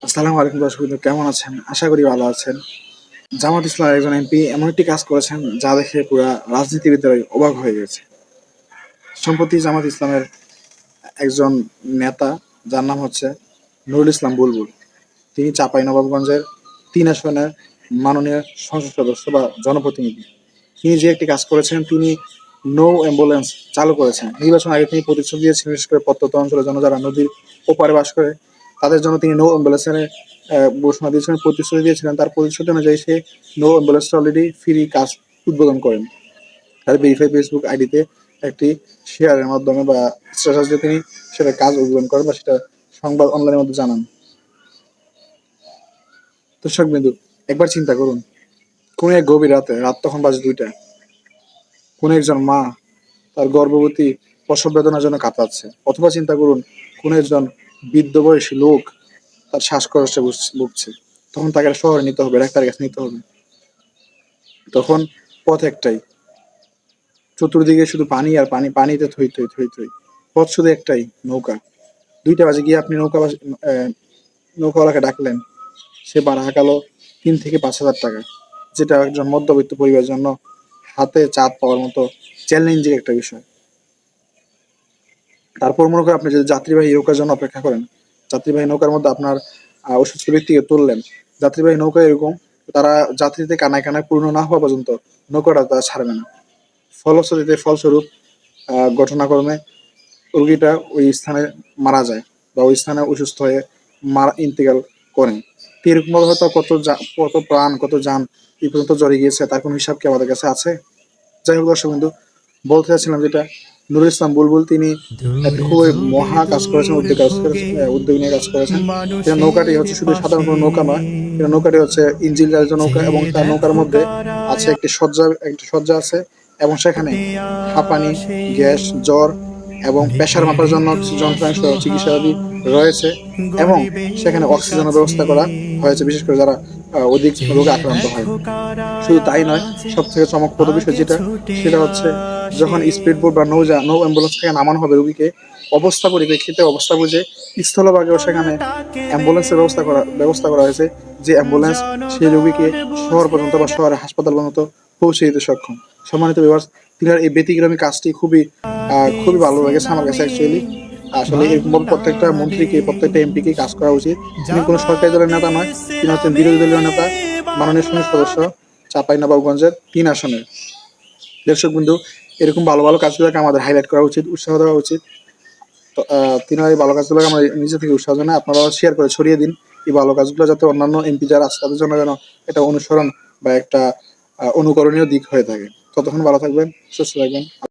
আসসালামু আলাইকুম দর্শক বন্ধু, কেমন আছেন? আশা করি ভালো আছেন। জামাত ইসলামের একজন এমপি এমন একটি কাজ করেছেন যা দেখে পুরা রাজনীতিবিদরাই অবাক হয়ে গেছে। সম্প্রতি জামাত ইসলামের একজন নেতা, যার নাম হচ্ছে নুরুল ইসলাম বুলবুল, তিনি চাঁপাইনবাবগঞ্জের ৩ আসনের মাননীয় সংসদ সদস্য বা জনপ্রতিনিধি। তিনি যে একটি কাজ করেছেন, তিনি নো অ্যাম্বুলেন্স চালু করেছেন। নির্বাচন আগে তিনি প্রতিশ্রুতি দিয়েছিলেন, বিশেষ করে প্রত্যন্ত অঞ্চলের জন্য যারা নদীর ওপারে বাস করে তাদের জন্য তিনি নো অ্যাম্বুলেন্সের ঘোষণা দিয়েছিলেন, প্রতিশ্রুতি দিয়েছিলেন। তার প্রতিশ্রুতি অনুযায়ী সে নো অ্যাম্বুলেন্স অলরেডি ফ্রি কাজ উদ্বোধন করেন। তার ভেরিফাই ফেসবুক আইডিতে একটি শেয়ারের মাধ্যমে বা স্ট্যাটাস দিয়ে তিনি সেটা কাজ উদ্বোধন করেন বা সেটা সংবাদ অনলাইনের মধ্যে জানান। দর্শক বিন্দু, একবার চিন্তা করুন, কোন এক গভীর রাতে, রাত তখন বাজে 2টা, কোন একজন মা তার গর্ভবতী প্রসব বেদনার জন্য কাতরাচ্ছে। অথবা চিন্তা করুন, কোন একজন বৃদ্ধ বয়সী লোক তার শ্বাসকষ্টে ভুগছে। তখন তাকে শহরে নিতে হবে, ডাক্তারের কাছে নিতে হবে। তখন পথ একটাই, চতুর্দিকে শুধু পানি আর পানি, পানিতে থই থই থই থই। পথ শুধু একটাই, নৌকা। 2টা বাজে গিয়ে আপনি নৌকাওয়ালাকে ডাকলেন, সে ভাড়া হাঁকালো 3 থেকে 5 হাজার টাকা, যেটা একজন মধ্যবিত্ত পরিবারের জন্য হাতে চাঁদ পাওয়ার মতো চ্যালেঞ্জিং একটা বিষয়। তারপর মনে করেন আপনি যদি যাত্রীবাহী নৌকার জন্য অপেক্ষা করেন, যাত্রীবাহী নৌকার মধ্যে আপনার অসুস্থ ব্যক্তিকে তুললেন। যাত্রীবাহী নৌকা এরকম, তারা যাত্রীতে কানায় কানায় পূর্ণ না হওয়া পর্যন্ত নৌকাটা তারা ছাড়বে না। ফলস্বরূপ ঘটনাক্রমে রোগীটা ওই স্থানে মারা যায় বা ওই স্থানে অসুস্থ হয়ে ইন্তেকাল করেন। তো এরকম ভাবে হয়তো কত প্রাণ, কত যান এই পর্যন্ত জড়ে গিয়েছে, তার কোনো হিসাব কি আমাদের কাছে আছে? যাই হোক দর্শক বিন্দু, বলতে চাচ্ছিলাম যেটা, নুরুল ইসলাম বুলবুল তিনি একটা দূরে খুবই দূরে মহা কাজ করেছেন, দূরে উদ্যোগ নিয়ে কাজ করেছেন। এটা মানুষের নৌকাটি হচ্ছে শুধু সাধারণ কোনো নৌকা পাশে নয়, এটা নৌকাটি হচ্ছে ইঞ্জিন চালিত নৌকা, যে এবং তার নৌকার দেখো মধ্যে আছে কারায়া একটি সজ্জা আছে, এবং সেখানে হাঁপানি, আসে গ্যাস, জ্বর এবং প্রেসার মাপার জন্য কিছু যন্ত্রাংশ, চিকিৎসাদি বেপেরিহান রয়েছে। এবং সেখানে গরিবের অক্সিজেনের কাছে ব্যবস্থা করা হয়েছে, বিশেষ করে যারা অধিক যে রোগে আক্রান্ত হয়। দেখো শুধু কারায়া তাই নয়, যে সব থেকে চমকপ্রদ বিষয় আগে যেটা, ছুটে সেটা হচ্ছে যখন আসে স্পিড বোট বা নৌ অ্যাম্বুলেন্স থেকে নামানো হবে রোগীকে, অবস্থা পরিপ্রেক্ষিতে অবস্থা বুঝে স্থলভাগেও সেখানে তাকে অ্যাম্বুলেন্সের ব্যবস্থা করা হয়েছে, যে অ্যাম্বুলেন্স সেই রোগীকে জনগণ শহর বুঝে পর্যন্ত বা শহরের হাসপাতাল পর্যন্ত পৌঁছে দিতে সক্ষম। সম্মানিত ভিউয়ার্স, তিনার এই ব্যতিক্রমী কাজটি খুবই ভালো লেগেছে আমার কাছে অ্যাকচুয়ালি। আসলে এরকম ভাবে প্রত্যেকটা মন্ত্রীকে, প্রত্যেকটা এমপিকে কাজ করা উচিত। তিনি কোনো সরকারি দলের নেতা নয়, জামাত তিনি হচ্ছেন বিরোধী দলীয় নেতা, মাননীয় সংসদ সদস্য, ইসলামী চাঁপাইনবাবগঞ্জের 3 আসনের। দর্শক বিন্দু, এরকম ভালো ভালো কাজগুলোকে আমাদের হাইলাইট করা উচিত, উৎসাহ দেওয়া উচিত। তো তিনার এই ভালো কাজগুলোকে আমরা নিজে থেকে উৎসাহ জানাই, আপনারা শেয়ার করে ছড়িয়ে দিন এই ভালো কাজগুলো, যাতে অন্যান্য এমপি যারা আছে তাদের জন্য যেন এটা অনুসরণ বা একটা অনুকরণীয় দিক হয়ে থাকে। ততক্ষণ ভালো থাকবেন, সুস্থ থাকবেন।